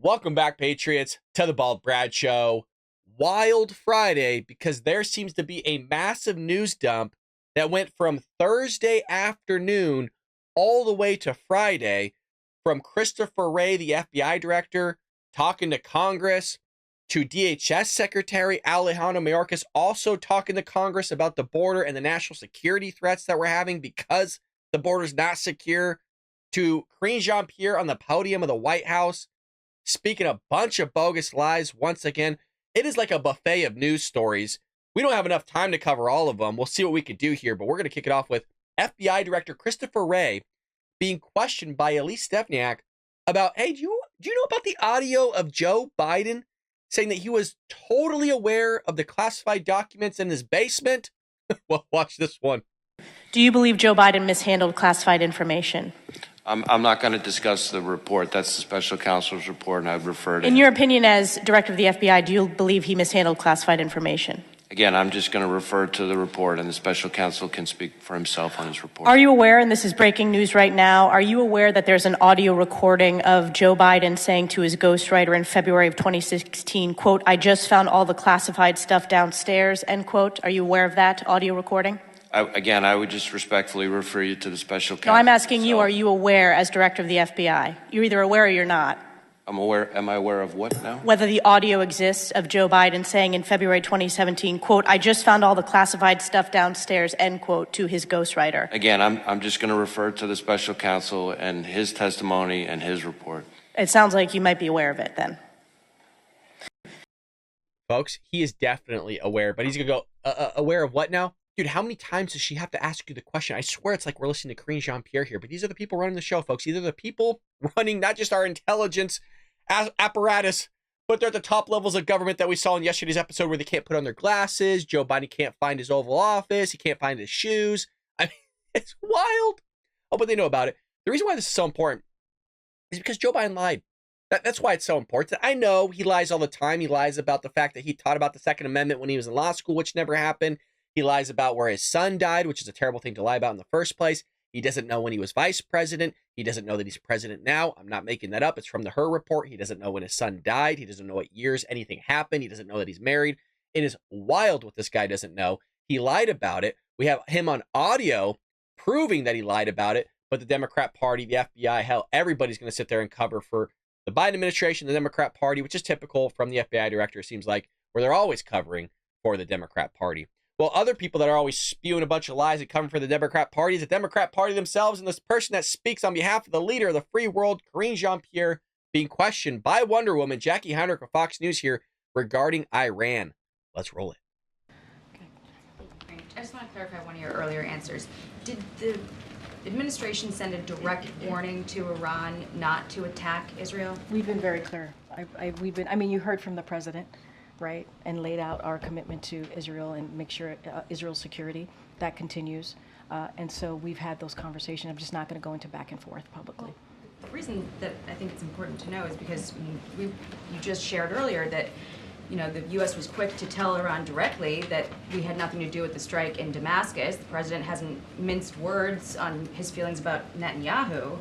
Welcome back, Patriots, to the Bald Brad Show. Wild Friday, because there seems to be a massive news dump that went from Thursday afternoon all the way to Friday, from Christopher Wray, the FBI director, talking to Congress, to DHS Secretary Alejandro Mayorkas also talking to Congress about the border and the national security threats that we're having because the border's not secure, to Jean-Pierre on the podium of the White House speaking a bunch of bogus lies once again. It is like a buffet of news stories. We don't have enough time to cover all of them. We'll see what we can do here, but we're going to kick it off with FBI Director Christopher Wray being questioned by Elise Stepniak about, hey, do you know about the audio of Joe Biden saying that he was totally aware of the classified documents in his basement? Well, watch this one. Do you believe Joe Biden mishandled classified information? I'm not going to discuss the report. That's the special counsel's report, and I'd refer to... In your opinion as director of the FBI, do you believe he mishandled classified information? Again, I'm just going to refer to the report, and the special counsel can speak for himself on his report. Are you aware, and this is breaking news right now, are you aware that there's an audio recording of Joe Biden saying to his ghostwriter in February of 2016, quote, "I just found all the classified stuff downstairs," end quote? Are you aware of that audio recording? I would just respectfully refer you to the special counsel. No, I'm asking you, are you aware as director of the FBI? You're either aware or you're not. I'm aware. Am I aware of what now? Whether the audio exists of Joe Biden saying in February 2017, quote, "I just found all the classified stuff downstairs," end quote, to his ghostwriter. Again, I'm just going to refer to the special counsel and his testimony and his report. It sounds like you might be aware of it then. Folks, he is definitely aware, but he's going to go, aware of what now? Dude, how many times does she have to ask you the question? I swear it's like we're listening to Jean-Pierre here, but these are the people running the show, folks. These are the people running not just our intelligence apparatus, but they're at the top levels of government that we saw in yesterday's episode where they can't put on their glasses. Joe Biden can't find his Oval Office. He can't find his shoes. I mean, it's wild. Oh, but they know about it. The reason why this is so important is because Joe Biden lied. That's why it's so important. I know he lies all the time. He lies about the fact that he taught about the Second Amendment when he was in law school, which never happened. He lies about where his son died, which is a terrible thing to lie about in the first place. He doesn't know when he was vice president. He doesn't know that he's president now. I'm not making that up. It's from the Her report. He doesn't know when his son died. He doesn't know what years anything happened. He doesn't know that he's married. It is wild what this guy doesn't know. He lied about it. We have him on audio proving that he lied about it. But the Democrat Party, the FBI, hell, everybody's going to sit there and cover for the Biden administration, the Democrat Party, which is typical from the FBI director, it seems like, where they're always covering for the Democrat Party. Well, other people that are always spewing a bunch of lies and coming for the Democrat Party is the Democrat Party themselves, and this person that speaks on behalf of the leader of the free world, Jean-Pierre, being questioned by Wonder Woman, Jackie Heinrich of Fox News here regarding Iran. Let's roll it. Okay. Great. I just want to clarify one of your earlier answers. Did the administration send a direct warning to Iran not to attack Israel? We've been very clear. You heard from the president, right, and laid out our commitment to Israel and make sure Israel's security. That continues. And so we've had those conversations. I'm just not going to go into back and forth publicly. Well, the reason that I think it's important to know is because you just shared earlier that the U.S. was quick to tell Iran directly that we had nothing to do with the strike in Damascus. The president hasn't minced words on his feelings about Netanyahu,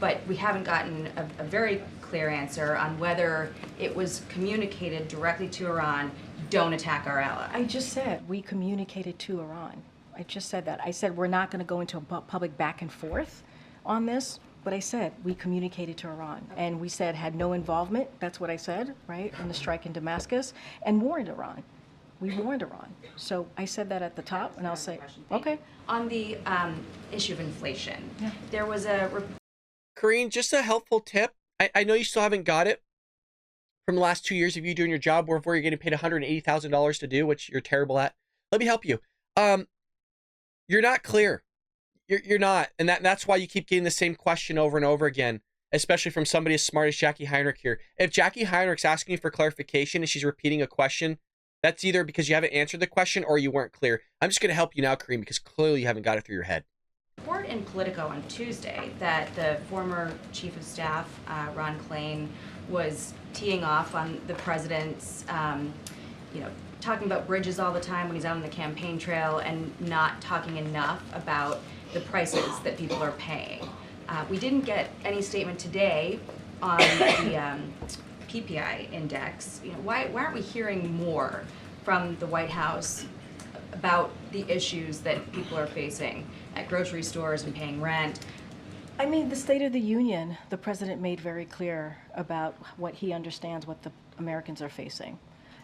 but we haven't gotten a very clear answer on whether it was communicated directly to Iran, don't attack our ally. I just said we communicated to Iran. I just said that. I said we're not going to go into a public back and forth on this, but I said we communicated to Iran. And we said had no involvement, that's what I said, right, in the strike in Damascus, and warned Iran. We warned Iran. So I said that at the top, and I'll say, okay. On the issue of inflation, yeah. There was a... Karine, just a helpful tip. I know you still haven't got it from the last 2 years of you doing your job where you're getting paid $180,000 to do, which you're terrible at. Let me help you. You're not clear. You're not. And that's why you keep getting the same question over and over again, especially from somebody as smart as Jackie Heinrich here. If Jackie Heinrich's asking you for clarification and she's repeating a question, that's either because you haven't answered the question or you weren't clear. I'm just going to help you now, Karine, because clearly you haven't got it through your head. Report in Politico on Tuesday that the former chief of staff, Ron Klain, was teeing off on the president's, talking about bridges all the time when he's out on the campaign trail and not talking enough about the prices that people are paying. We didn't get any statement today on PPI index. Why aren't we hearing more from the White House about the issues that people are facing at grocery stores and paying rent? I mean, the State of the Union, the president made very clear about what he understands what the Americans are facing.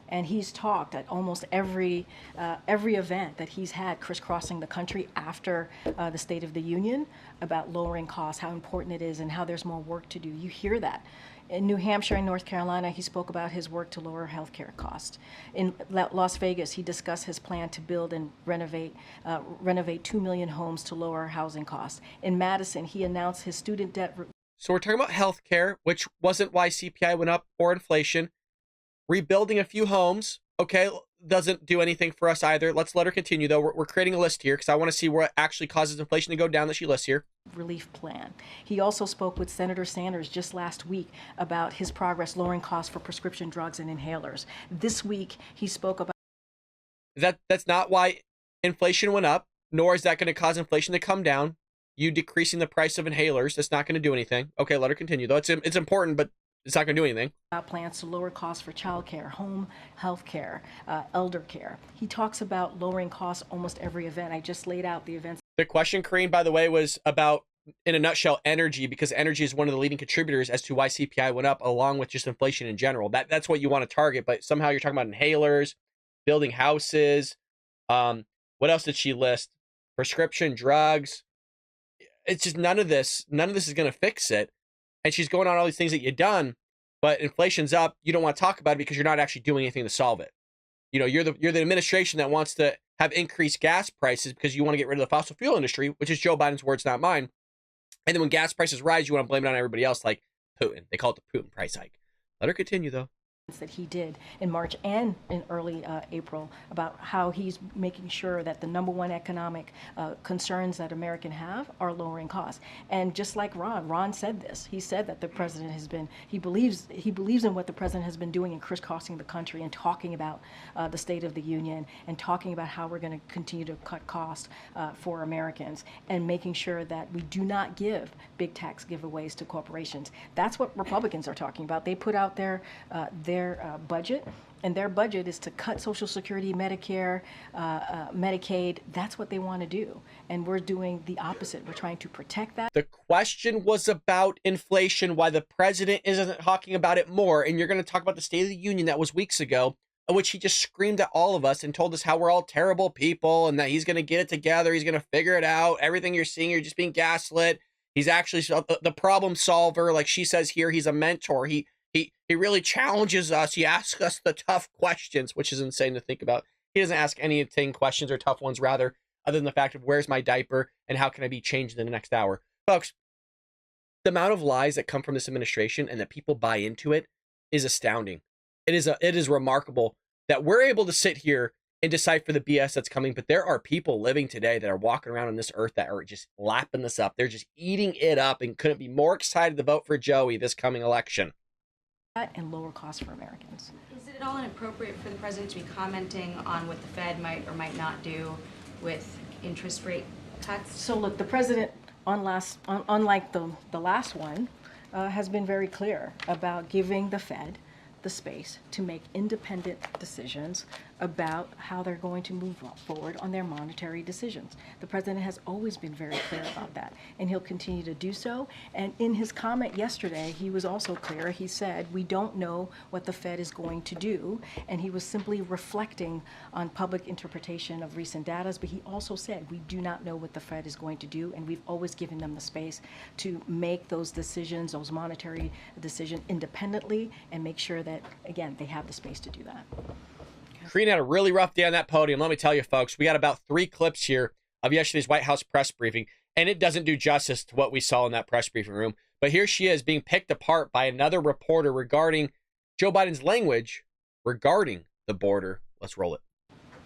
And he's talked at almost every event that he's had crisscrossing the country after the State of the Union about lowering costs, how important it is, and how there's more work to do. You hear that. In New Hampshire and North Carolina, he spoke about his work to lower healthcare costs. In Las Vegas, he discussed his plan to build and renovate 2 million homes to lower housing costs. In Madison, he announced his student debt. So we're talking about healthcare, which wasn't why CPI went up, or inflation. Rebuilding a few homes, okay, doesn't do anything for us either. Let's let her continue, though. We're creating a list here because I want to see what actually causes inflation to go down that she lists here. Relief plan. He also spoke with Senator Sanders just last week about his progress lowering costs for prescription drugs and inhalers. This week, he spoke about... That's not why inflation went up, nor is that going to cause inflation to come down. You decreasing the price of inhalers, that's not going to do anything. Okay, let her continue, though. It's important, but it's not going to do anything. Plans to lower costs for childcare, home health care, elder care. He talks about lowering costs almost every event. I just laid out the events. The question, Kareem, by the way, was about, in a nutshell, energy, because energy is one of the leading contributors as to why CPI went up, along with just inflation in general. That's what you want to target, but somehow you're talking about inhalers, building houses. What else did she list? Prescription drugs. It's just none of this is going to fix it. And she's going on all these things that you've done, but inflation's up. You don't want to talk about it because you're not actually doing anything to solve it. You're the administration that wants to have increased gas prices because you want to get rid of the fossil fuel industry, which is Joe Biden's words, not mine. And then when gas prices rise, you want to blame it on everybody else, like Putin. They call it the Putin price hike. Let her continue, though. That he did in March and in early April about how he's making sure that the number one economic concerns that Americans have are lowering costs. And just like Ron said this. He said that the president has been, he believes in what the president has been doing in crisscrossing the country and talking about the State of the Union and talking about how we're going to continue to cut costs for Americans and making sure that we do not give big tax giveaways to corporations. That's what Republicans are talking about. They put out their budget, and their budget is to cut Social Security, Medicare, Medicaid. That's what they want to do, and we're doing the opposite. We're trying to protect that. The question was about inflation, why the president isn't talking about it more, and you're going to talk about the State of the Union that was weeks ago, in which he just screamed at all of us and told us how we're all terrible people and that he's going to get it together, he's going to figure it out, everything you're seeing, you're just being gaslit. He's actually the problem solver, like she says here. He's a mentor. He really challenges us. He asks us the tough questions, which is insane to think about. He doesn't ask anything questions or tough ones, rather, other than the fact of where's my diaper and how can I be changed in the next hour. Folks, the amount of lies that come from this administration and that people buy into it is astounding. It is remarkable that we're able to sit here and decipher the BS that's coming, but there are people living today that are walking around on this earth that are just lapping this up. They're just eating it up and couldn't be more excited to vote for Joey this coming election. And lower costs for Americans. Is it at all inappropriate for the president to be commenting on what the Fed might or might not do with interest rate cuts? So look, the president, unlike the last one, has been very clear about giving the Fed the space to make independent decisions about how they're going to move forward on their monetary decisions. The president has always been very clear about that, and he'll continue to do so. And in his comment yesterday, he was also clear. He said, we don't know what the Fed is going to do, and he was simply reflecting on public interpretation of recent data, but he also said, we do not know what the Fed is going to do, and we've always given them the space to make those decisions, those monetary decisions independently, and make sure that, again, they have the space to do that. Karine had a really rough day on that podium. Let me tell you, folks, we got about 3 clips here of yesterday's White House press briefing, and it doesn't do justice to what we saw in that press briefing room. But here she is being picked apart by another reporter regarding Joe Biden's language regarding the border. Let's roll it.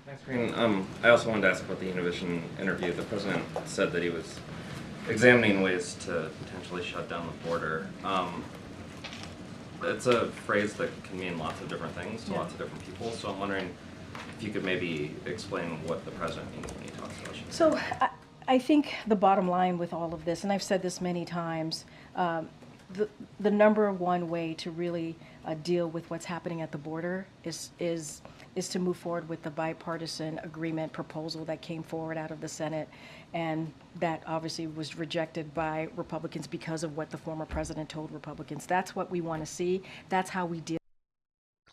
Thanks, Karine. I also wanted to ask about the Univision interview. The president said that he was examining ways to potentially shut down the border. It's a phrase that can mean lots of different things to lots of different people, so I'm wondering if you could maybe explain what the president means when he talks about shutting down. So I think the bottom line with all of this, and I've said this many times, the number one way to really deal with what's happening at the border is to move forward with the bipartisan agreement proposal that came forward out of the Senate, and that obviously was rejected by Republicans because of what the former president told Republicans. That's what we want to see. That's how we deal.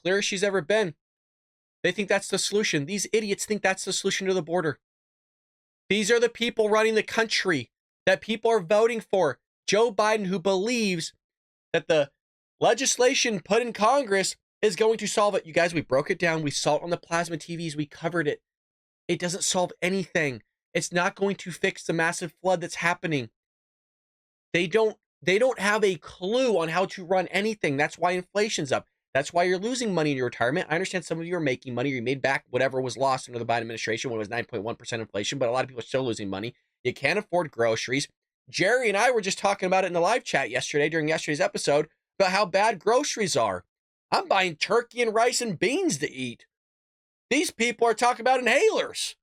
Clear as she's ever been. They think that's the solution. These idiots think that's the solution to the border. These are the people running the country that people are voting for. Joe Biden, who believes that the legislation put in Congress is going to solve it. You guys, we broke it down. We saw it on the plasma TVs. We covered it. It doesn't solve anything. It's not going to fix the massive flood that's happening. They don't have a clue on how to run anything. That's why inflation's up. That's why you're losing money in your retirement. I understand some of you are making money, or you made back whatever was lost under the Biden administration when it was 9.1% inflation, but a lot of people are still losing money. You can't afford groceries. Jerry and I were just talking about it in the live chat yesterday during yesterday's episode about how bad groceries are. I'm buying turkey and rice and beans to eat. These people are talking about inhalers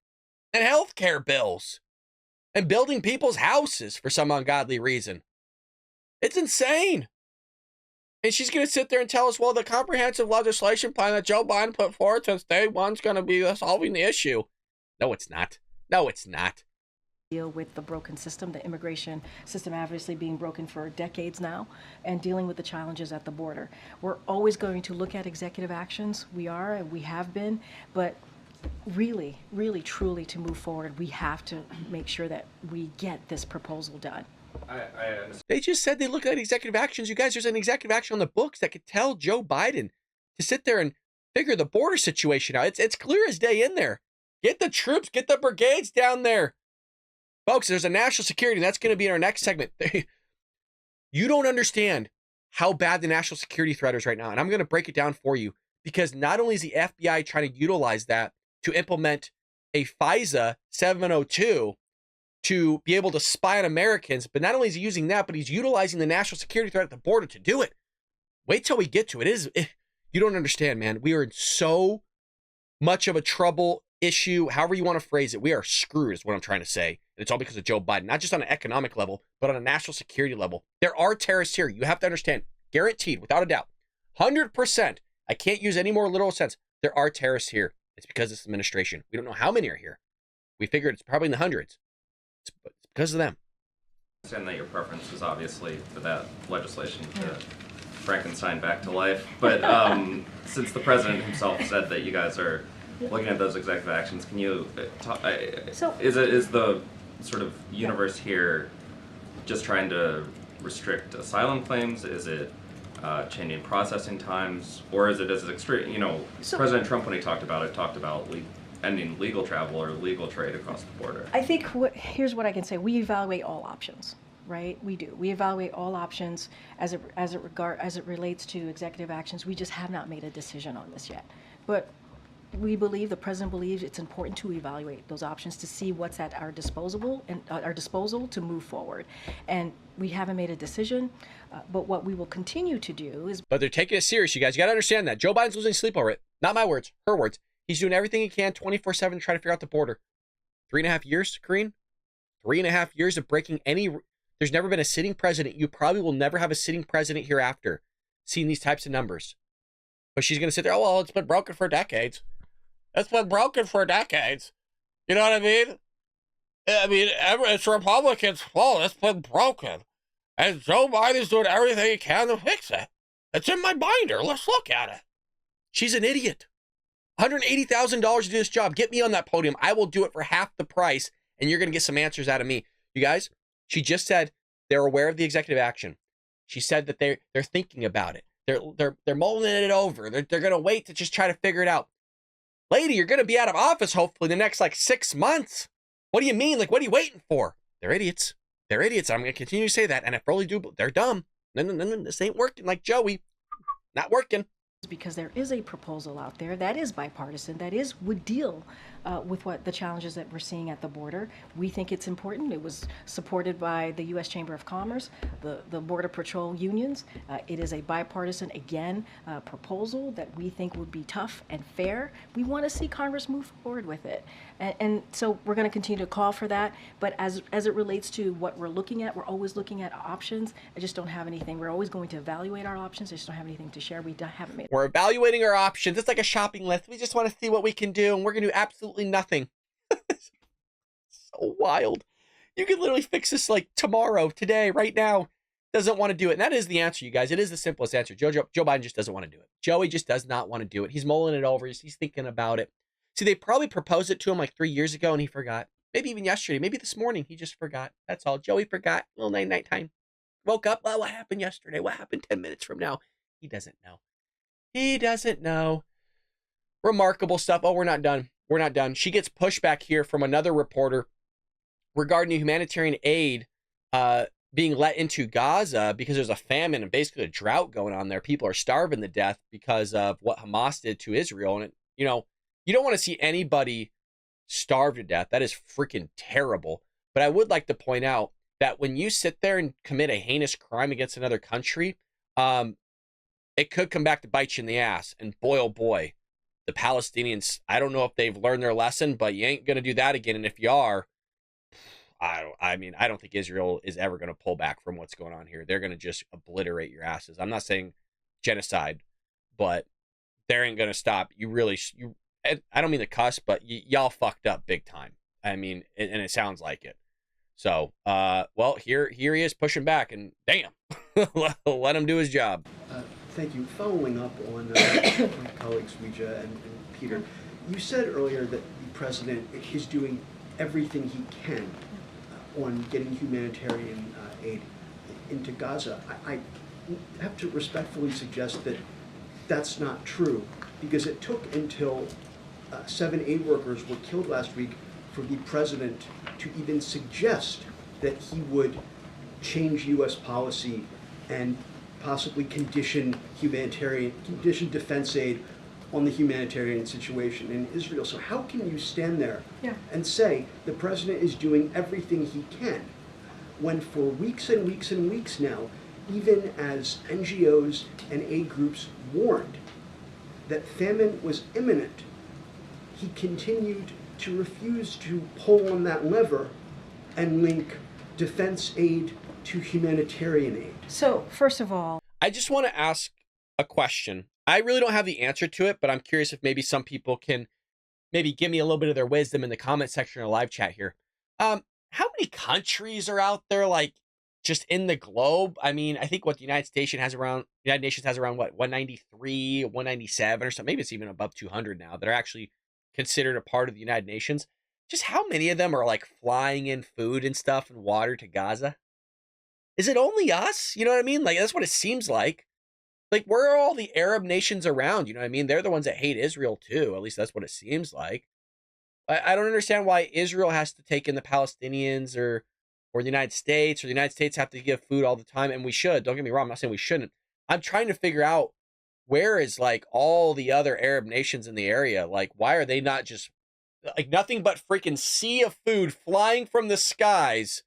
and healthcare bills and building people's houses for some ungodly reason. It's insane. And she's going to sit there and tell us, well, the comprehensive legislation plan that Joe Biden put forward since day one's going to be solving the issue. No, it's not. No, it's not. Deal with the broken system, the immigration system obviously being broken for decades now, and dealing with the challenges at the border. We're always going to look at executive actions. We are, and we have been, but really, really, truly to move forward, we have to make sure that we get this proposal done. They just said they look at executive actions. You guys, there's an executive action on the books that could tell Joe Biden to sit there and figure the border situation out. It's clear as day in there. Get the troops, get the brigades down there. Folks, there's a national security, and that's going to be in our next segment. You don't understand how bad the national security threat is right now, and I'm going to break it down for you, because not only is the FBI trying to utilize that to implement a FISA 702 to be able to spy on Americans, but not only is he using that, but he's utilizing the national security threat at the border to do it. Wait till we get to it. You don't understand, man. We are in so much of a trouble issue, however you want to phrase it. We are screwed is what I'm trying to say. And it's all because of Joe Biden, not just on an economic level, but on a national security level. There are terrorists here. You have to understand, guaranteed, without a doubt, 100%. I can't use any more literal sense. There are terrorists here. It's because of this administration. We don't know how many are here. We figured it's probably in the hundreds. It's because of them. I understand that your preference is obviously for that legislation to Frankenstein back to life, but since the president himself said that you guys are looking at those executive actions, can you talk, is the sort of universe here just trying to restrict asylum claims? Is it changing processing times, or is it as extreme? You know, President Trump, when he talked about ending legal travel or legal trade across the border. I think here's what I can say. We evaluate all options, right? We do. We evaluate all options as it relates to executive actions. We just have not made a decision on this yet. But we believe, the president believes, it's important to evaluate those options to see what's at our disposal to move forward. And we haven't made a decision, but what we will continue to do is. But they're taking it serious, you guys. You got to understand that. Joe Biden's losing sleep over it. Not my words, her words. He's doing everything he can 24/7 to try to figure out the border. 3.5 years, Karine? 3.5 years of breaking any. There's never been a sitting president. You probably will never have a sitting president hereafter seeing these types of numbers. But she's going to sit there, oh, well, it's been broken for decades. It's been broken for decades. You know what I mean? It's Republicans' fault. It's been broken. And Joe Biden's doing everything he can to fix it. It's in my binder. Let's look at it. She's an idiot. $180,000 to do this job. Get me on that podium. I will do it for half the price, and you're going to get some answers out of me. You guys, she just said they're aware of the executive action. She said that they're thinking about it. They're mulling it over. They're going to wait to just try to figure it out. Lady, you're going to be out of office hopefully the next 6 months. What do you mean? What are you waiting for? They're idiots. They're idiots. I'm going to continue to say that. And if really do, they're dumb. No, this ain't working like Joey. Not working. because there is a proposal out there that is bipartisan, that would deal with what the challenges that we're seeing at the border. We think it's important. It was supported by the U.S. Chamber of Commerce, the Border Patrol unions. It is a bipartisan, again, proposal that we think would be tough and fair. We want to see Congress move forward with it. And so we're going to continue to call for that. But as it relates to what we're looking at, we're always looking at options. I just don't have anything. We're always going to evaluate our options. I just don't have anything to share. We haven't made. We're evaluating our options. It's like a shopping list. We just want to see what we can do, and we're going to do absolutely nothing. So wild. You could literally fix this like tomorrow, today, right now. Doesn't want to do it. And that is the answer, you guys. It is the simplest answer. Joe Biden just doesn't want to do it. Joey just does not want to do it. He's mulling it over. He's thinking about it. See, they probably proposed it to him like 3 years ago, and he forgot. Maybe even yesterday. Maybe this morning. He just forgot. That's all. Joey forgot. Little night time. Woke up. Well, what happened yesterday? What happened 10 minutes from now? He doesn't know. He doesn't know. Remarkable stuff. Oh, we're not done. We're not done. She gets pushback here from another reporter regarding humanitarian aid being let into Gaza because there's a famine and basically a drought going on there. People are starving to death because of what Hamas did to Israel. And, you know, you don't want to see anybody starve to death. That is freaking terrible. But I would like to point out that when you sit there and commit a heinous crime against another country, it could come back to bite you in the ass. And boy, oh boy, the Palestinians, I don't know if they've learned their lesson, but you ain't going to do that again. And if you are, I don't think Israel is ever going to pull back from what's going on here. They're going to just obliterate your asses. I'm not saying genocide, but they ain't going to stop. I don't mean to cuss, but y'all fucked up big time. I mean, and it sounds like it. So, well, here he is pushing back, and damn, let him do his job. Thank you. Following up on my colleagues Weija and Peter, you said earlier that the president is doing everything he can on getting humanitarian aid into Gaza. I have to respectfully suggest that that's not true, because it took until 7 aid workers were killed last week for the president to even suggest that he would change U.S. policy and possibly condition defense aid on the humanitarian situation in Israel. So how can you stand there and say the president is doing everything he can, when for weeks and weeks and weeks now, even as NGOs and aid groups warned that famine was imminent, he continued to refuse to pull on that lever and link defense aid to humanitarian aid? So, first of all, I just want to ask a question. I really don't have the answer to it, but I'm curious if maybe some people can maybe give me a little bit of their wisdom in the comment section or live chat here. How many countries are out there, like, just in the globe? I mean, I think what the United Nations has around what, 193, 197 or something. Maybe it's even above 200 now that are actually considered a part of the United Nations. Just how many of them are like flying in food and stuff and water to Gaza? Is it only us? You know what I mean? Like, that's what it seems like. Like, where are all the Arab nations around? You know what I mean? They're the ones that hate Israel too. At least that's what it seems like. I don't understand why Israel has to take in the Palestinians or the United States, or the United States have to give food all the time. And we should. Don't get me wrong. I'm not saying we shouldn't. I'm trying to figure out, where is like all the other Arab nations in the area? Like, why are they not just like nothing but freaking sea of food flying from the skies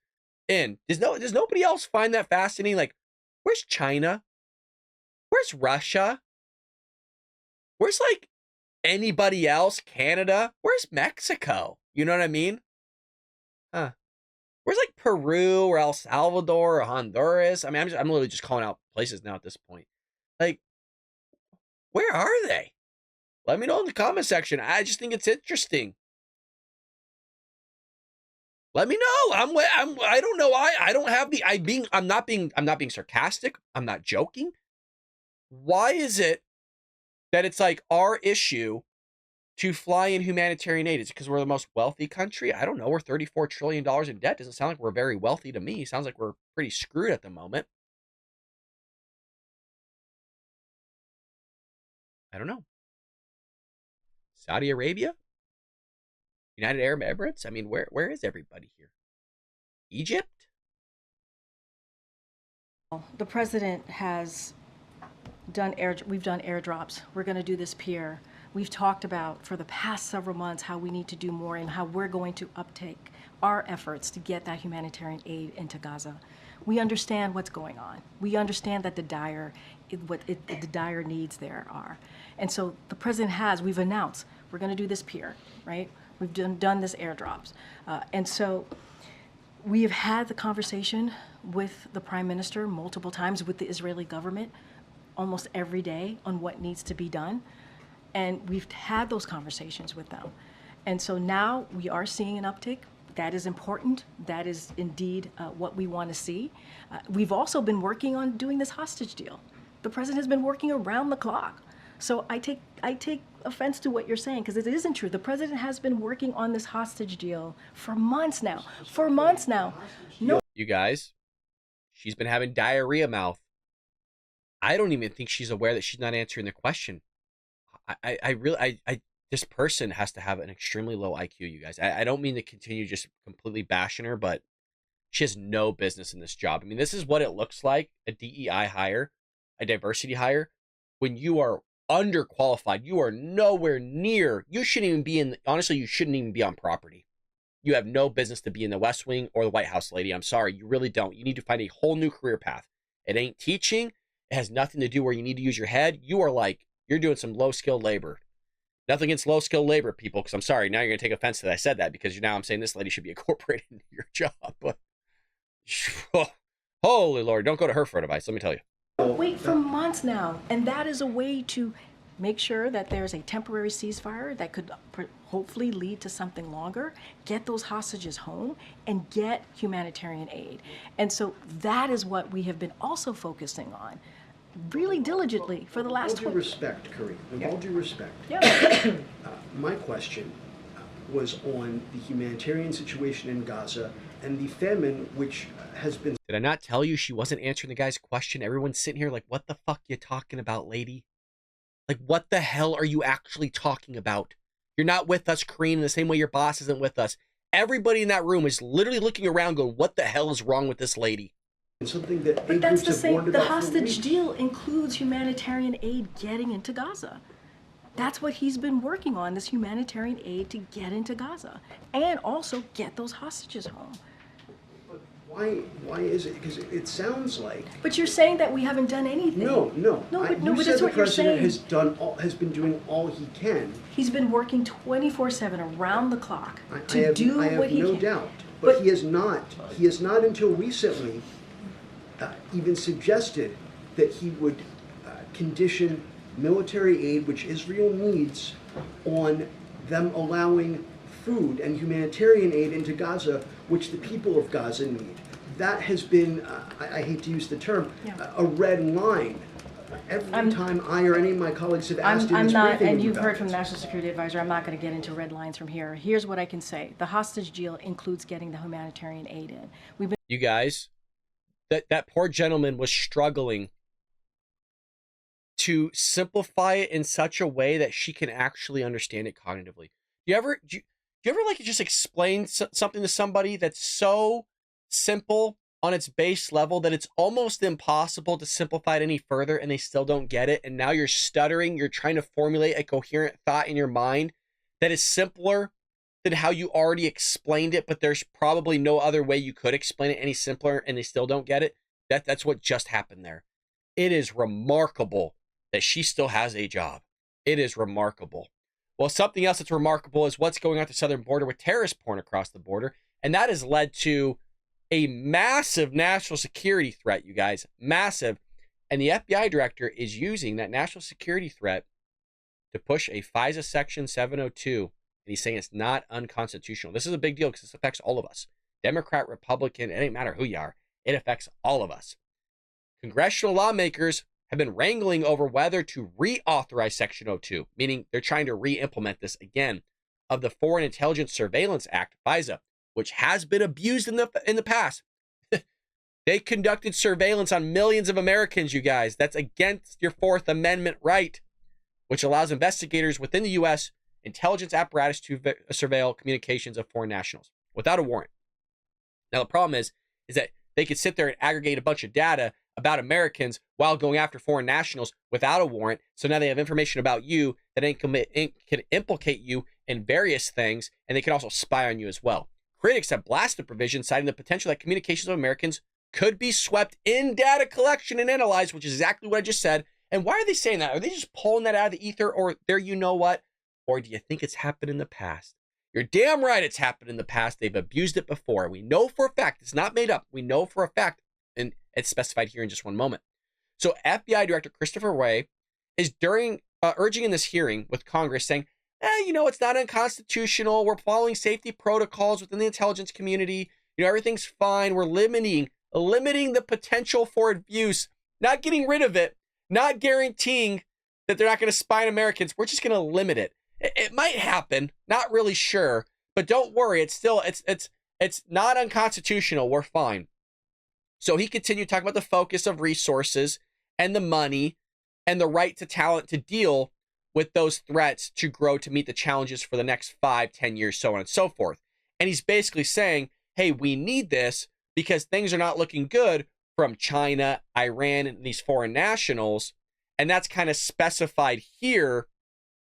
in? Does nobody else find that fascinating? Like, where's China? Where's Russia? Where's like anybody else? Canada? Where's Mexico? You know what I mean? Huh. Where's like Peru or El Salvador or Honduras? I mean, I'm literally just calling out places now at this point. Like, where are they? Let me know in the comment section. I just think it's interesting. Let me know. I don't know. I don't have the, I'm not being sarcastic. I'm not joking. Why is it that it's like our issue to fly in humanitarian aid? Is it because we're the most wealthy country? I don't know. We're $34 trillion in debt. Doesn't sound like we're very wealthy to me. Sounds like we're pretty screwed at the moment. I don't know. Saudi Arabia? United Arab Emirates? I mean, where is everybody here? Egypt? the president has we've done airdrops. We're going to do this pier. We've talked about for the past several months how we need to do more and how we're going to uptake our efforts to get that humanitarian aid into Gaza. We understand what's going on. We understand that the dire needs there are. And so the president we've announced, we're going to do this pier, right? We've done this airdrops. And so we have had the conversation with the prime minister multiple times, with the Israeli government almost every day on what needs to be done. And we've had those conversations with them. And so now we are seeing an uptick. That is important. That is indeed what we want to see. We've also been working on doing this hostage deal. The president has been working around the clock. So I take offense to what you're saying, because it isn't true. The president has been working on this hostage deal for months now. No. You guys, she's been having diarrhea mouth. I don't even think she's aware that she's not answering the question. This person has to have an extremely low IQ, you guys. I don't mean to continue just completely bashing her, but she has no business in this job. I mean, this is what it looks like, a DEI hire, a diversity hire, when you are underqualified. You are nowhere near, you shouldn't even be honestly, you shouldn't even be on property. You have no business to be in the West Wing or the White House, lady. I'm sorry, you really don't. You need to find a whole new career path. It ain't teaching. It has nothing to do where you need to use your head. You're doing some low-skilled labor. Nothing against low-skilled labor, people, because I'm sorry, now you're going to take offense that I said that, because now I'm saying this lady should be incorporated into your job. But holy Lord, don't go to her for advice, let me tell you. Wait for months now, and that is a way to make sure that there's a temporary ceasefire that could hopefully lead to something longer, get those hostages home, and get humanitarian aid. And so that is what we have been also focusing on really diligently for the last 20 years. With all due respect, Kareem, with all due respect, my question was on the humanitarian situation in Gaza and the famine, which has been... Did I not tell you she wasn't answering the guy's question? Everyone's sitting here like, what the fuck you talking about, lady? Like, what the hell are you actually talking about? You're not with us, Kareem, in the same way your boss isn't with us. Everybody in that room is literally looking around going, what the hell is wrong with this lady? Something that but that's the same. The hostage deal includes humanitarian aid getting into Gaza. That's what he's been working on, this humanitarian aid to get into Gaza and also get those hostages home. But why is it? Because it sounds like... But you're saying that we haven't done anything. No, but that's what you're saying. Has been doing all he can. He's been working 24/7 around the clock to do what he can. I have no doubt. But he has not until recently even suggested that he would condition military aid, which Israel needs, on them allowing food and humanitarian aid into Gaza, which the people of Gaza need. That has been, I hate to use the term, a red line. Every time I or any of my colleagues have asked in this briefing, and you've heard from the National Security Advisor, I'm not going to get into red lines from here. Here's what I can say. The hostage deal includes getting the humanitarian aid in. You guys, that poor gentleman was struggling to simplify it in such a way that she can actually understand it cognitively. Do you ever like to just explain something to somebody that's so simple on its base level that it's almost impossible to simplify it any further and they still don't get it? And now you're stuttering, you're trying to formulate a coherent thought in your mind that is simpler than how you already explained it, but there's probably no other way you could explain it any simpler and they still don't get it. That's what just happened there. It is remarkable that she still has a job. It is remarkable. Well, something else that's remarkable is what's going on at the southern border with terrorist porn across the border. And that has led to a massive national security threat, you guys. Massive. And the FBI director is using that national security threat to push a FISA Section 702. And he's saying it's not unconstitutional. This is a big deal because this affects all of us. Democrat, Republican, it ain't matter who you are. It affects all of us. Congressional lawmakers have been wrangling over whether to reauthorize Section 02, meaning they're trying to re-implement this again, of the Foreign Intelligence Surveillance Act, FISA, which has been abused in the past. They conducted surveillance on millions of Americans, you guys. That's against your Fourth Amendment right, which allows investigators within the U.S. intelligence apparatus to surveil communications of foreign nationals without a warrant. Now, the problem is that they could sit there and aggregate a bunch of data about Americans while going after foreign nationals without a warrant. So now they have information about you that can implicate you in various things, and they can also spy on you as well. Critics have blasted the provision, citing the potential that communications of Americans could be swept in data collection and analyzed, which is exactly what I just said. And why are they saying that? Are they just pulling that out of the ether, or there you know what? Or do you think it's happened in the past? You're damn right it's happened in the past. They've abused it before. We know for a fact. It's not made up. We know for a fact, and it's specified here in just one moment. So FBI Director Christopher Wray is urging in this hearing with Congress saying, it's not unconstitutional. We're following safety protocols within the intelligence community. Everything's fine. We're limiting the potential for abuse, not getting rid of it, not guaranteeing that they're not going to spy on Americans. We're just going to limit it. It might happen, not really sure, but don't worry. It's still, it's not unconstitutional. We're fine. So he continued talking about the focus of resources and the money and the right to talent to deal with those threats to grow to meet the challenges for the next 5-10 years, so on and so forth. And he's basically saying, hey, we need this because things are not looking good from China, Iran, and these foreign nationals. And that's kind of specified here,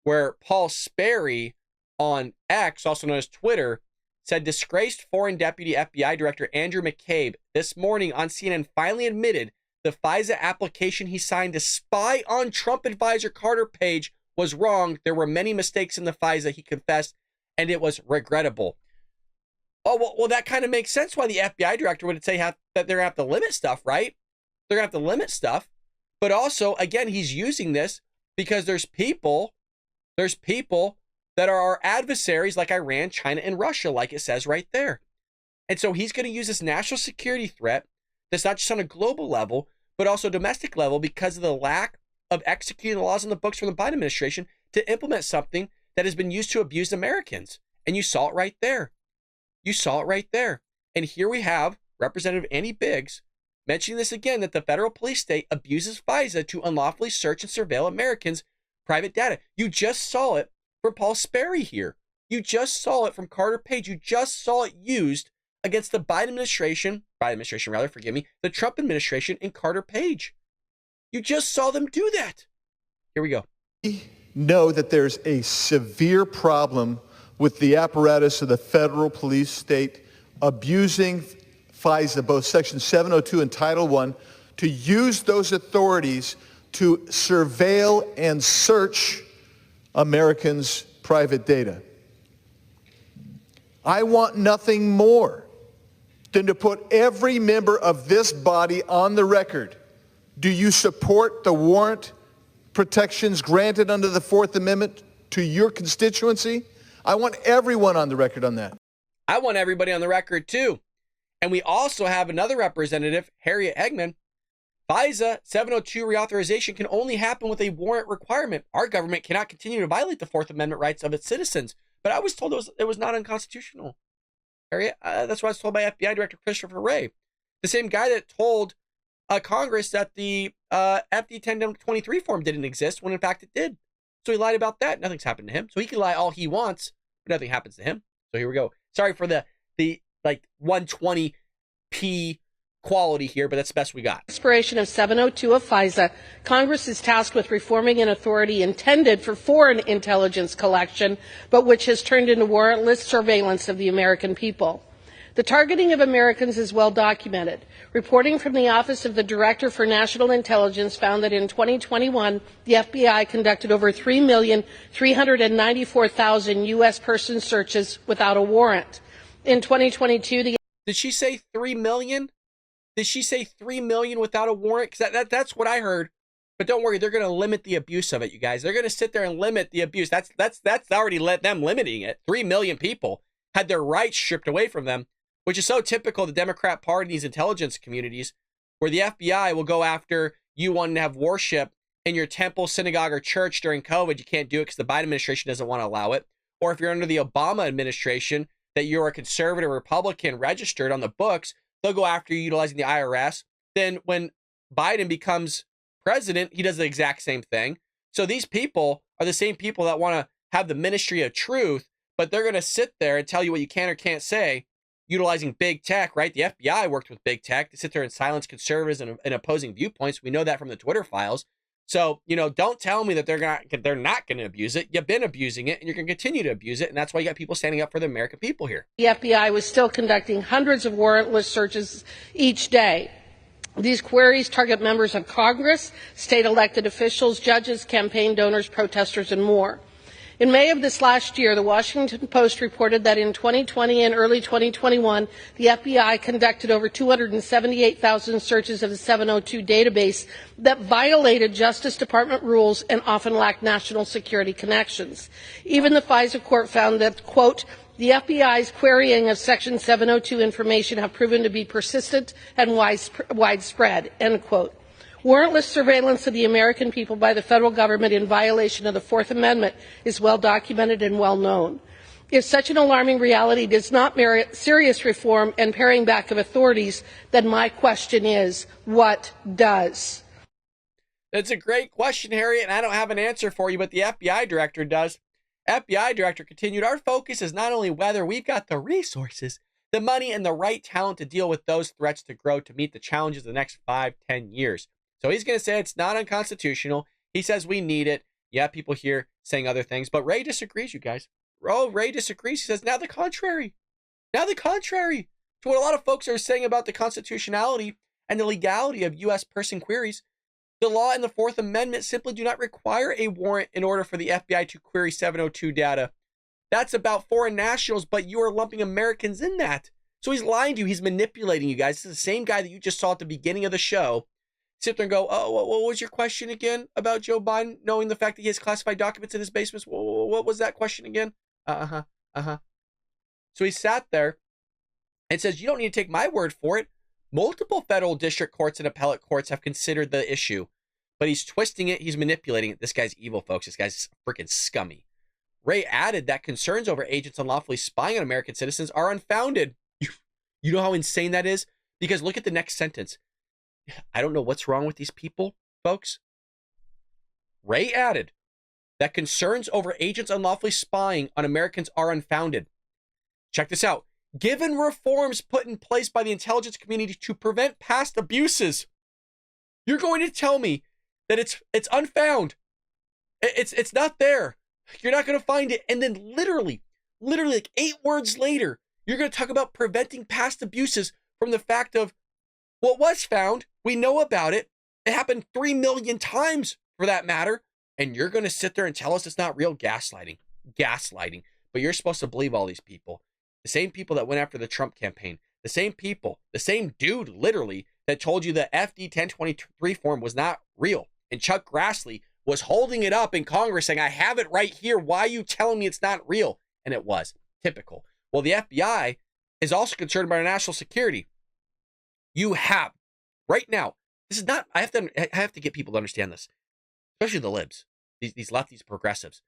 where Paul Sperry on X, also known as Twitter, said disgraced foreign deputy FBI director Andrew McCabe this morning on CNN finally admitted the FISA application he signed to spy on Trump advisor Carter Page was wrong. There were many mistakes in the FISA, he confessed, and it was regrettable. Oh, well, that kind of makes sense why the FBI director would say that they're going to have to limit stuff, right? They're going to have to limit stuff. But also, again, he's using this because there's people that are our adversaries like Iran, China, and Russia, like it says right there. And so he's going to use this national security threat that's not just on a global level, but also domestic level because of the lack of executing the laws on the books from the Biden administration to implement something that has been used to abuse Americans. And you saw it right there. You saw it right there. And here we have Representative Annie Biggs mentioning this again, that the federal police state abuses FISA to unlawfully search and surveil Americans' private data. You just saw it from Paul Sperry here. You just saw it from Carter Page. You just saw it used against the the Trump administration and Carter Page. You just saw them do that. Here we go. We know that there's a severe problem with the apparatus of the federal police state abusing FISA, both Section 702 and Title I, to use those authorities to surveil and search Americans' private data. I want nothing more than to put every member of this body on the record. Do you support the warrant protections granted under the Fourth Amendment to your constituency? I want everyone on the record on that. I want everybody on the record too. And we also have another representative, Harriet Eggman. FISA 702 reauthorization can only happen with a warrant requirement. Our government cannot continue to violate the Fourth Amendment rights of its citizens. But I was told it was not unconstitutional. Harriet, that's what I was told by FBI Director Christopher Wray, the same guy that told Congress that the FD 1023 form didn't exist when in fact it did. So he lied about that. Nothing's happened to him. So he can lie all he wants, but nothing happens to him. So here we go. Sorry for the like 120p quality here, but that's the best we got. Expiration of 702 of FISA, Congress is tasked with reforming an authority intended for foreign intelligence collection, but which has turned into warrantless surveillance of the American people. The targeting of Americans is well documented. Reporting from the Office of the Director for National Intelligence found that in 2021, the FBI conducted over 3,394,000 U.S. person searches without a warrant. In 2022, Did she say 3 million? Did she say 3 million without a warrant? Because that's what I heard. But don't worry, they're going to limit the abuse of it, you guys. They're going to sit there and limit the abuse. That's already them limiting it. 3 million people had their rights stripped away from them, which is so typical of the Democrat Party and these intelligence communities, where the FBI will go after you wanting to have worship in your temple, synagogue, or church during COVID. You can't do it because the Biden administration doesn't want to allow it. Or if you're under the Obama administration, that you're a conservative Republican registered on the books, they'll go after you utilizing the IRS. Then when Biden becomes president, he does the exact same thing. So these people are the same people that want to have the ministry of truth, but they're going to sit there and tell you what you can or can't say utilizing big tech, right? The FBI worked with big tech to sit there and silence conservatives and opposing viewpoints. We know that from the Twitter files. So, don't tell me that they're not going to abuse it. You've been abusing it, and you're going to continue to abuse it, and that's why you got people standing up for the American people here. The FBI was still conducting hundreds of warrantless searches each day. These queries target members of Congress, state elected officials, judges, campaign donors, protesters, and more. In May of this last year, the Washington Post reported that in 2020 and early 2021, the FBI conducted over 278,000 searches of the 702 database that violated Justice Department rules and often lacked national security connections. Even the FISA court found that, quote, the FBI's querying of Section 702 information have proven to be persistent and widespread, end quote. Warrantless surveillance of the American people by the federal government in violation of the Fourth Amendment is well documented and well known. If such an alarming reality does not merit serious reform and paring back of authorities, then my question is, what does? That's a great question, Harriet, and I don't have an answer for you, but the FBI director does. FBI director continued, our focus is not only whether we've got the resources, the money, and the right talent to deal with those threats to grow to meet the challenges of the next 5-10 years. So he's going to say it's not unconstitutional. He says we need it. Yeah, people here saying other things, but Wray disagrees, you guys. Wray disagrees. He says, now the contrary. Now the contrary to what a lot of folks are saying about the constitutionality and the legality of U.S. person queries. The law and the Fourth Amendment simply do not require a warrant in order for the FBI to query 702 data. That's about foreign nationals, but you are lumping Americans in that. So he's lying to you. He's manipulating you guys. This is the same guy that you just saw at the beginning of the show. Sit there and go, oh, what was your question again about Joe Biden knowing the fact that he has classified documents in his basements? What was that question again? So he sat there and says, you don't need to take my word for it. Multiple federal district courts and appellate courts have considered the issue, but he's twisting it. He's manipulating it. This guy's evil, folks. This guy's freaking scummy. Wray added that concerns over agents unlawfully spying on American citizens are unfounded. You know how insane that is? Because look at the next sentence. I don't know what's wrong with these people, folks. Wray added that concerns over agents unlawfully spying on Americans are unfounded. Check this out. Given reforms put in place by the intelligence community to prevent past abuses, you're going to tell me that it's unfound. It's not there. You're not going to find it. And then literally like 8 words later, you're going to talk about preventing past abuses from the fact of what was found. We know about it. It happened 3 million times for that matter. And you're going to sit there and tell us it's not real. Gaslighting. But you're supposed to believe all these people. The same people that went after the Trump campaign. The same people. The same dude, literally, that told you the FD 1023 form was not real. And Chuck Grassley was holding it up in Congress saying, I have it right here. Why are you telling me it's not real? And it was. Typical. Well, the FBI is also concerned about our national security. You have, right now, this is not, I have to get people to understand this, especially the libs, these lefties, progressives.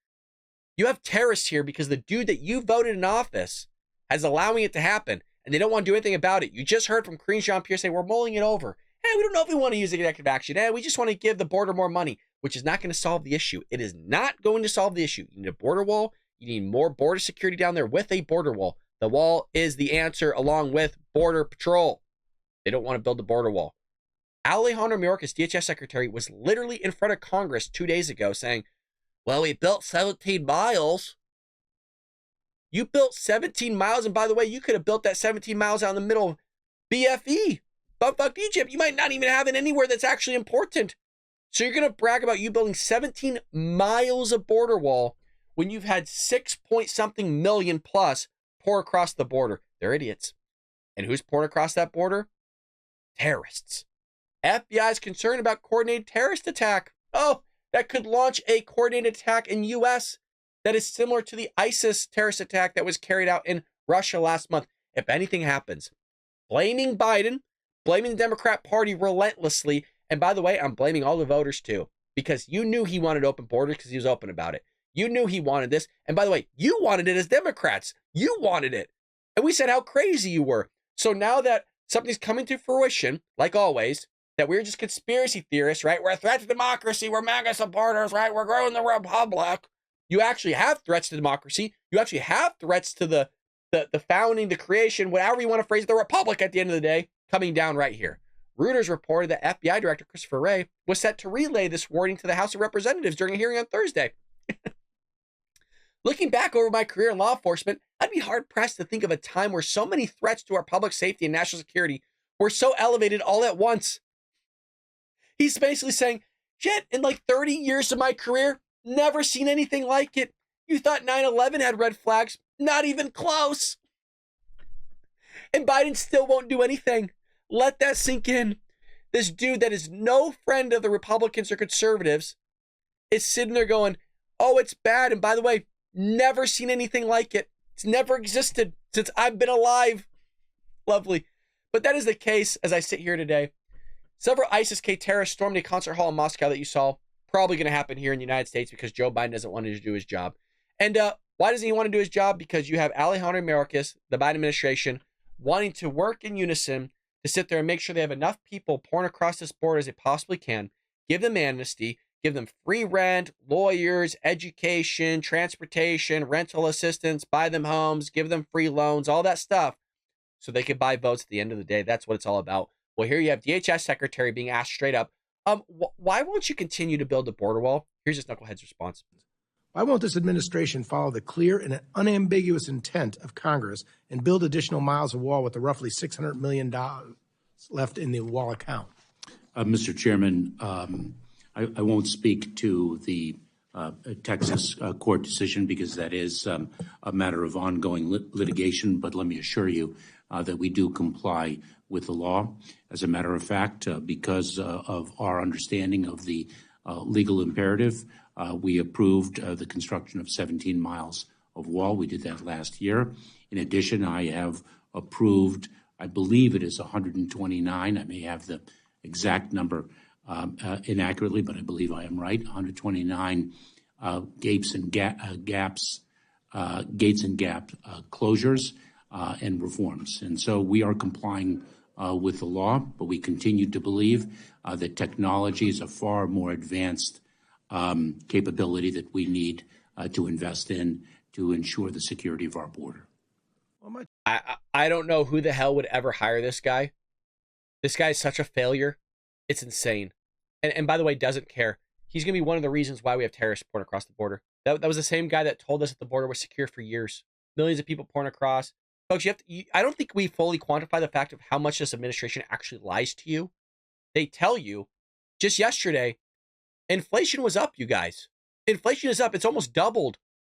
You have terrorists here because the dude that you voted in office is allowing it to happen, and they don't want to do anything about it. You just heard from jean-pierre say, we're mulling it over. Hey, we don't know if we want to use executive action. Hey, we just want to give the border more money, which is not going to solve the issue. It is not going to solve the issue. You need a border wall. You need more border security down there with a border wall. The wall is the answer along with border patrol. They don't want to build the border wall. Alejandro Mayorkas, DHS secretary, was literally in front of Congress 2 days ago saying, well, we built 17 miles. You built 17 miles, and by the way, you could have built that 17 miles out in the middle of BFE, bumfuck Egypt. You might not even have it anywhere that's actually important. So you're going to brag about you building 17 miles of border wall when you've had 6-point-something million plus pour across the border. They're idiots. And who's pouring across that border? Terrorists. FBI is concerned about coordinated terrorist attack. Oh, that could launch a coordinated attack in U.S. that is similar to the ISIS terrorist attack that was carried out in Russia last month. If anything happens, blaming Biden, blaming the Democrat Party relentlessly, and by the way, I'm blaming all the voters too, because you knew he wanted open borders because he was open about it. You knew he wanted this, and by the way, you wanted it as Democrats. You wanted it, and we said how crazy you were. So now that something's coming to fruition, like always, that we're just conspiracy theorists, right? We're a threat to democracy. We're MAGA supporters, right? We're growing the republic. You actually have threats to democracy. You actually have threats to the the founding, the creation, whatever you want to phrase it, the republic at the end of the day, coming down right here. Reuters reported that FBI Director Christopher Wray was set to relay this warning to the House of Representatives during a hearing on Thursday. Looking back over my career in law enforcement, I'd be hard-pressed to think of a time where so many threats to our public safety and national security were so elevated all at once. He's basically saying, shit, in like 30 years of my career, never seen anything like it. You thought 9/11 had red flags? Not even close. And Biden still won't do anything. Let that sink in. This dude that is no friend of the Republicans or conservatives is sitting there going, oh, it's bad. And by the way, never seen anything like it. It's never existed since I've been alive. Lovely. But that is the case as I sit here today. Several ISIS-K terrorists stormed a concert hall in Moscow that you saw. Probably going to happen here in the United States because Joe Biden doesn't want to do his job. And why doesn't he want to do his job? Because you have Alejandro Mayorkas, the Biden administration, wanting to work in unison to sit there and make sure they have enough people pouring across this border as they possibly can, give them amnesty, give them free rent, lawyers, education, transportation, rental assistance, buy them homes, give them free loans, all that stuff, so they can buy votes at the end of the day. That's what it's all about. Well, here you have DHS Secretary being asked straight up, why won't you continue to build the border wall? Here's this knucklehead's response. Why won't this administration follow the clear and unambiguous intent of Congress and build additional miles of wall with the roughly $600 million left in the wall account? Mr. Chairman, I won't speak to the Texas court decision because that is a matter of ongoing litigation, but let me assure you that we do comply with the law. As a matter of fact, because of our understanding of the legal imperative, we approved the construction of 17 miles of wall. We did that last year. In addition, I have approved, I believe it is 129. I may have the exact number inaccurately, but I believe I am right. 129 gates and gap closures and reforms. And so we are complying with the law, but we continue to believe that technology is a far more advanced capability that we need to invest in to ensure the security of our border. I don't know who the hell would ever hire this guy. This guy is such a failure. It's insane. And by the way, doesn't care. He's going to be one of the reasons why we have terrorists pouring across the border. That was the same guy that told us that the border was secure for years. Millions of people pouring across. Folks, I don't think we fully quantify the fact of how much this administration actually lies to you. They tell you, just yesterday, inflation was up, you guys. Inflation is up. It's almost doubled.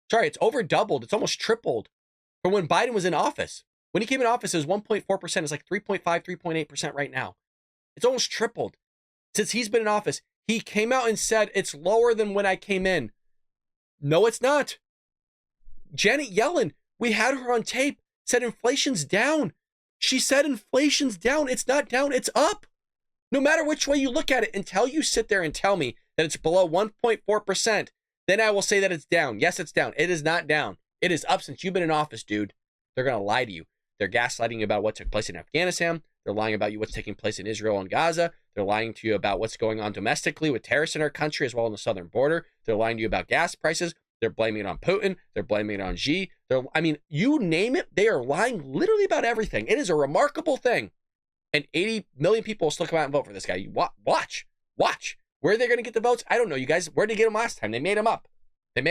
Sorry, it's over doubled. It's almost tripled from when Biden was in office. When he came in office, it was 1.4%. It's like 3.5, 3.8% right now. It's almost tripled. Since he's been in office, he came out and said it's lower than when I came in. No, it's not. Janet Yellen, we had her on tape, said inflation's down. She said inflation's down. It's not down, it's up. No matter which way you look at it, until you sit there and tell me that it's below 1.4%, then I will say that it's down. Yes, it's down. It is not down. It is up since you've been in office, dude. They're going to lie to you. They're gaslighting you about what took place in Afghanistan. They're lying about you what's taking place in Israel and Gaza. They're lying to you about what's going on domestically with terrorists in our country as well on the southern border. They're lying to you about gas prices. They're blaming it on Putin. They're blaming it on Xi. You name it, they are lying literally about everything. It is a remarkable thing. And 80 million people will still come out and vote for this guy. Watch. Where are they going to get the votes? I don't know, you guys. Where did they get them last time? They made them up. They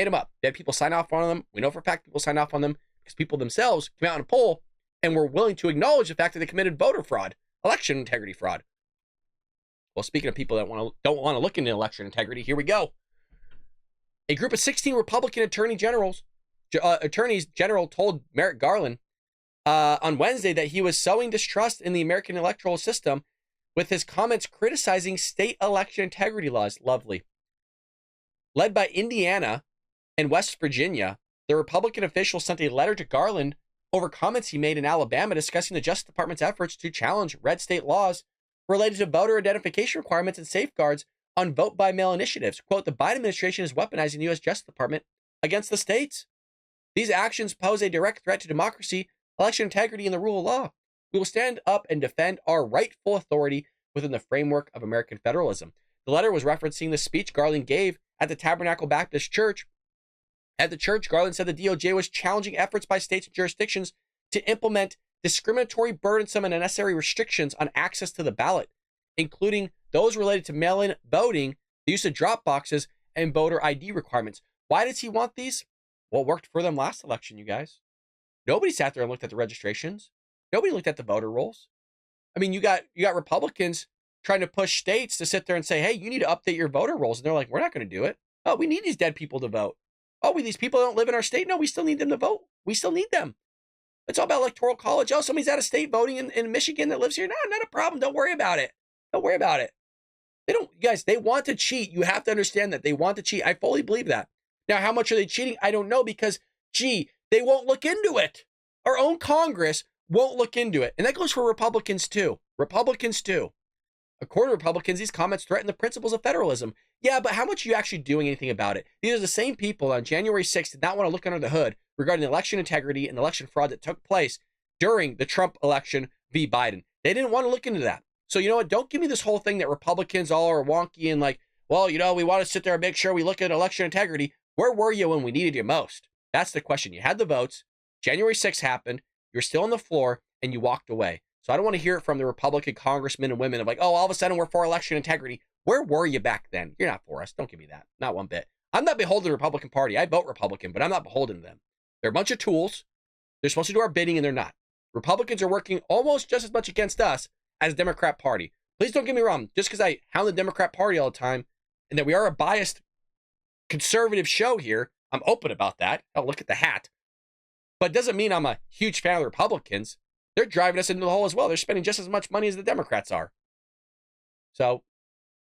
had people sign off on them. We know for a fact people signed off on them because people themselves came out in a poll and were willing to acknowledge the fact that they committed voter fraud, election integrity fraud. Well, speaking of people that don't want to look into election integrity, here we go. A group of 16 Republican attorneys general told Merrick Garland on Wednesday that he was sowing distrust in the American electoral system with his comments criticizing state election integrity laws. Lovely. Led by Indiana and West Virginia, the Republican officials sent a letter to Garland over comments he made in Alabama discussing the Justice Department's efforts to challenge red state laws related to voter identification requirements and safeguards on vote-by-mail initiatives. Quote, the Biden administration is weaponizing the U.S. Justice Department against the states. These actions pose a direct threat to democracy, election integrity, and the rule of law. We will stand up and defend our rightful authority within the framework of American federalism. The letter was referencing the speech Garland gave at the Tabernacle Baptist Church. At the church, Garland said the DOJ was challenging efforts by states and jurisdictions to implement discriminatory, burdensome, and unnecessary restrictions on access to the ballot, including those related to mail-in voting, the use of drop boxes, and voter ID requirements. Why does he want these? Well, it worked for them last election, you guys. Nobody sat there and looked at the registrations. Nobody looked at the voter rolls. I mean, you got Republicans trying to push states to sit there and say, hey, you need to update your voter rolls. And they're like, we're not going to do it. Oh, we need these dead people to vote. Oh, these people don't live in our state. No, we still need them to vote. We still need them. It's all about electoral college. Oh, somebody's out of state voting in Michigan that lives here. No, not a problem. Don't worry about it. Don't worry about it. They don't, guys, they want to cheat. You have to understand that they want to cheat. I fully believe that. Now, how much are they cheating? I don't know because, gee, they won't look into it. Our own Congress won't look into it. And that goes for Republicans too. Republicans too. According to Republicans, these comments threaten the principles of federalism. Yeah, but how much are you actually doing anything about it? These are the same people on January 6th did not want to look under the hood regarding the election integrity and election fraud that took place during the Trump election v. Biden. They didn't want to look into that. So you know what? Don't give me this whole thing that Republicans all are wonky and like, well, you know, we want to sit there and make sure we look at election integrity. Where were you when we needed you most? That's the question. You had the votes. January 6th happened. You're still on the floor and you walked away. So I don't want to hear it from the Republican congressmen and women of like, oh, all of a sudden we're for election integrity. Where were you back then? You're not for us. Don't give me that. Not one bit. I'm not beholden to the Republican Party. I vote Republican, but I'm not beholden to them. They're a bunch of tools. They're supposed to do our bidding and they're not. Republicans are working almost just as much against us as the Democrat Party. Please don't get me wrong. Just because I hound the Democrat Party all the time and that we are a biased conservative show here, I'm open about that. Oh, look at the hat. But it doesn't mean I'm a huge fan of the Republicans. They're driving us into the hole as well. They're spending just as much money as the Democrats are. So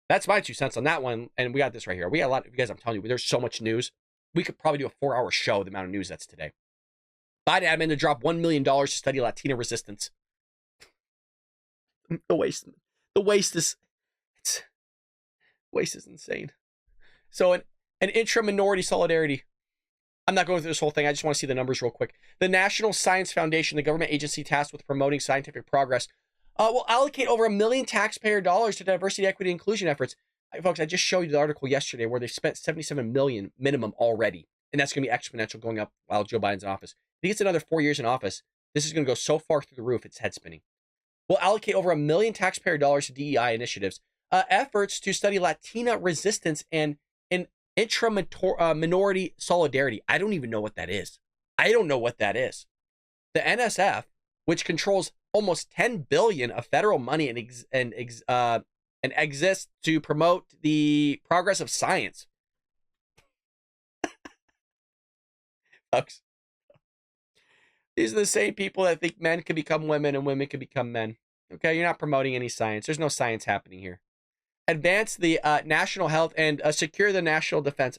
that's my 2 cents on that one. And we got this right here. We got a lot of you guys. I'm telling you, there's so much news. We could probably do a 4-hour show, the amount of news that's today. Biden admin to drop $1 million to study Latina resistance. The waste is insane. So an intra-minority solidarity. I'm not going through this whole thing. I just want to see the numbers real quick. The National Science Foundation, the government agency tasked with promoting scientific progress, will allocate over $1 million taxpayer dollars to diversity, equity, and inclusion efforts. Folks, I just showed you the article yesterday where they spent $77 million minimum already. And that's going to be exponential going up while Joe Biden's in office. If he gets another 4 years in office, this is going to go so far through the roof, it's head spinning. We'll allocate over $1 million taxpayer dollars to DEI initiatives, efforts to study Latina resistance and intra-minority solidarity. I don't even know what that is. I don't know what that is. The NSF, which controls almost $10 billion of federal money and exists to promote the progress of science. Folks, these are the same people that think men can become women and women can become men. Okay, you're not promoting any science. There's no science happening here. Advance the national health and secure the national defense.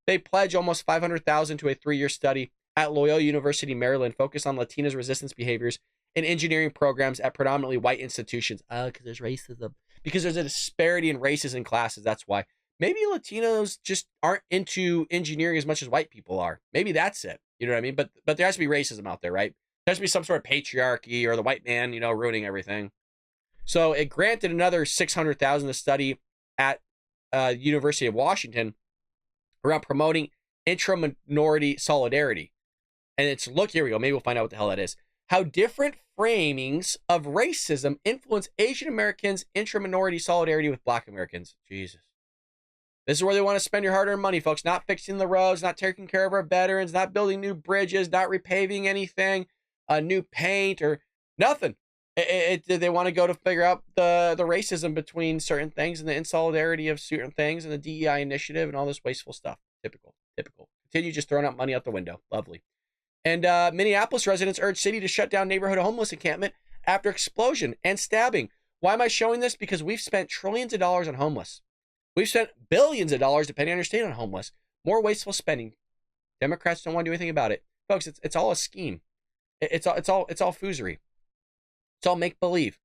They pledge almost $500,000 to a 3-year study at Loyola University, Maryland, focused on Latinas' resistance behaviors in engineering programs at predominantly white institutions. Because there's racism. Because there's a disparity in races and classes. That's why. Maybe Latinos just aren't into engineering as much as white people are.Maybe that's it. You know what I mean? But there has to be racism out there, right? There has to be some sort of patriarchy or the white man, you know, ruining everything. So it granted another $600,000 to study at University of Washington around promoting intra-minority solidarity. And it's, look, here we go. Maybe we'll find out what the hell that is. How different framings of racism influence Asian Americans' intra-minority solidarity with Black Americans. Jesus. This is where they want to spend your hard-earned money, folks. Not fixing the roads, not taking care of our veterans, not building new bridges, not repaving anything, new paint or nothing. They want to go to figure out the racism between certain things and the insolidarity of certain things and the DEI initiative and all this wasteful stuff. Typical. Continue just throwing out money out the window. Lovely. And Minneapolis residents urge city to shut down neighborhood homeless encampment after explosion and stabbing. Why am I showing this? Because we've spent trillions of dollars on homeless. We've spent billions of dollars, depending on your state, on homeless. More wasteful spending. Democrats don't want to do anything about it. Folks, it's all a scheme. It's all foozery. It's all make-believe.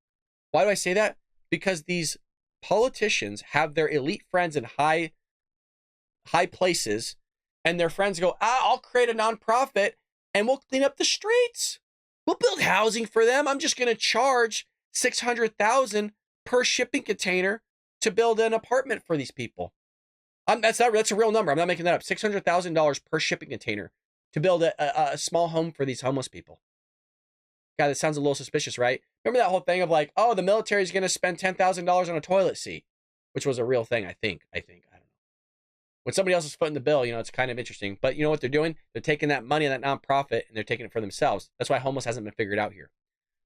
Why do I say that? Because these politicians have their elite friends in high places, and their friends go, I'll create a nonprofit, and we'll clean up the streets. We'll build housing for them. I'm just going to charge $600,000 per shipping container to build an apartment for these people. That's a real number. I'm not making that up. $600,000 per shipping container to build a small home for these homeless people. God, that sounds a little suspicious, right? Remember that whole thing of like, oh, the military is going to spend $10,000 on a toilet seat, which was a real thing, I think. I don't know. When somebody else is footing the bill, it's kind of interesting. But you know what they're doing? They're taking that money and that nonprofit and they're taking it for themselves. That's why homeless hasn't been figured out here.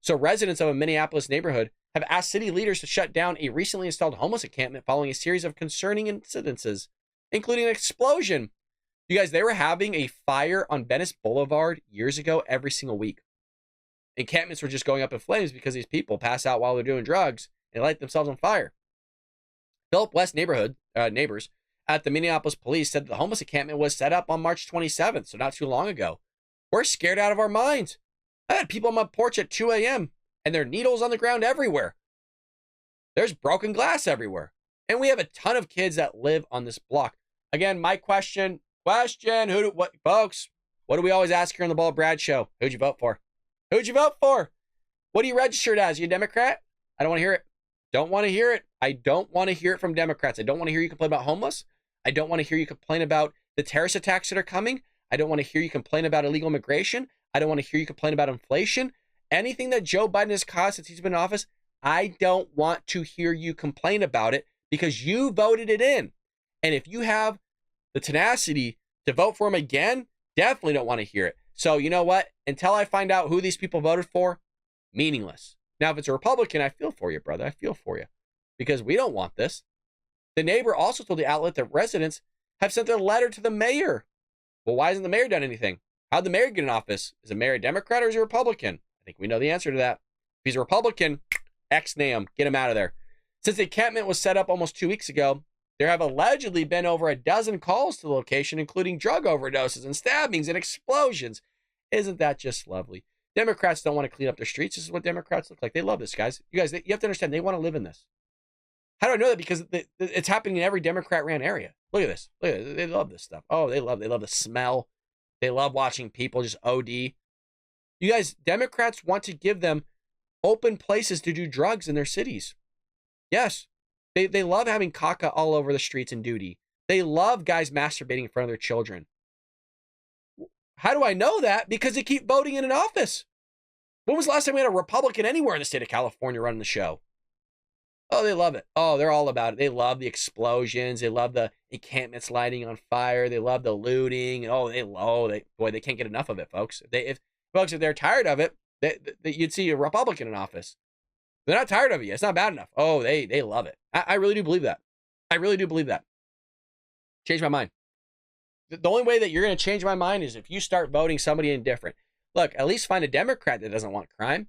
So residents of a Minneapolis neighborhood have asked city leaders to shut down a recently installed homeless encampment following a series of concerning incidences, including an explosion. You guys, they were having a fire on Venice Boulevard years ago every single week. Encampments were just going up in flames because these people pass out while they're doing drugs and light themselves on fire. Philip West neighbors at the Minneapolis police said the homeless encampment was set up on March 27th, so not too long ago. We're scared out of our minds. I had people on my porch at 2 a.m. and there are needles on the ground everywhere. There's broken glass everywhere. And we have a ton of kids that live on this block. Again, my question, folks, what do we always ask here on the Bald Brad Show? Who'd you vote for? Who'd you vote for? What are you registered as? You a Democrat? I don't want to hear it. Don't want to hear it. I don't want to hear it from Democrats. I don't want to hear you complain about homeless. I don't want to hear you complain about the terrorist attacks that are coming. I don't want to hear you complain about illegal immigration. I don't want to hear you complain about inflation. Anything that Joe Biden has caused since he's been in office, I don't want to hear you complain about it because you voted it in. And if you have the tenacity to vote for him again, definitely don't want to hear it. So you know what? Until I find out who these people voted for, meaningless. Now, if it's a Republican, I feel for you, brother. I feel for you because we don't want this. The neighbor also told the outlet that residents have sent a letter to the mayor. Well, why hasn't the mayor done anything? How'd the mayor get in office? Is the mayor a Democrat or is he a Republican? I think we know the answer to that. If he's a Republican, ex-nay him. Get him out of there. Since the encampment was set up almost 2 weeks ago, there have allegedly been over a dozen calls to the location, including drug overdoses and stabbings and explosions. Isn't that just lovely? Democrats don't want to clean up their streets. This is what Democrats look like. They love this, guys. You guys, you have to understand, they want to live in this. How do I know that? Because it's happening in every Democrat-ran area. Look at this. Look at this. They love this stuff. Oh, they love the smell. They love watching people just OD. You guys, Democrats want to give them open places to do drugs in their cities. Yes. They love having caca all over the streets and duty. They love guys masturbating in front of their children. How do I know that? Because they keep voting in an office. When was the last time we had a Republican anywhere in the state of California running the show? Oh, they love it. Oh, they're all about it. They love the explosions. They love the encampments lighting on fire. They love the looting. They can't get enough of it, folks. If they're tired of it, you'd see a Republican in office. They're not tired of it. It's not bad enough. Oh, they love it. I really do believe that. I really do believe that. Change my mind. The only way that you're going to change my mind is if you start voting somebody indifferent. Look, at least find a Democrat that doesn't want crime.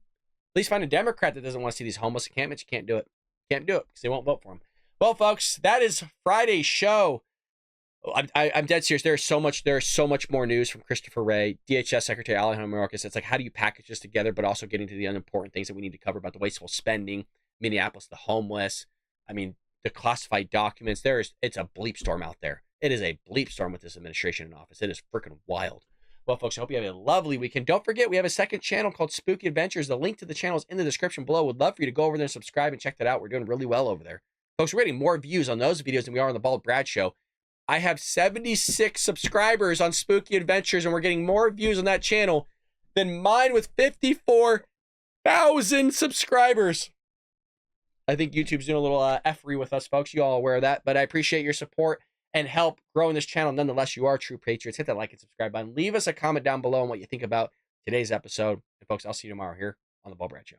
At least find a Democrat that doesn't want to see these homeless encampments. You can't do it. Can't do it because they won't vote for him. Well, folks, that is Friday's show. I'm dead serious. There's so much more news from Christopher Wray, DHS Secretary Alejandro Mayorkas. It's like, how do you package this together, but also getting to the unimportant things that we need to cover about the wasteful spending, Minneapolis, the homeless. I mean, the classified documents. It's a bleep storm out there. It is a bleep storm with this administration in office. It is freaking wild. Well, folks, I hope you have a lovely weekend. Don't forget, we have a second channel called Spooky Adventures. The link to the channel is in the description below. Would love for you to go over there and subscribe and check that out. We're doing really well over there. Folks, we're getting more views on those videos than we are on the Bald Brad Show. I have 76 subscribers on Spooky Adventures, and we're getting more views on that channel than mine with 54,000 subscribers. I think YouTube's doing a little effery with us, folks. You all aware of that, but I appreciate your support and help growing this channel. Nonetheless, you are true patriots. Hit that like and subscribe button. Leave us a comment down below on what you think about today's episode. And folks, I'll see you tomorrow here on the Bald Brad Show.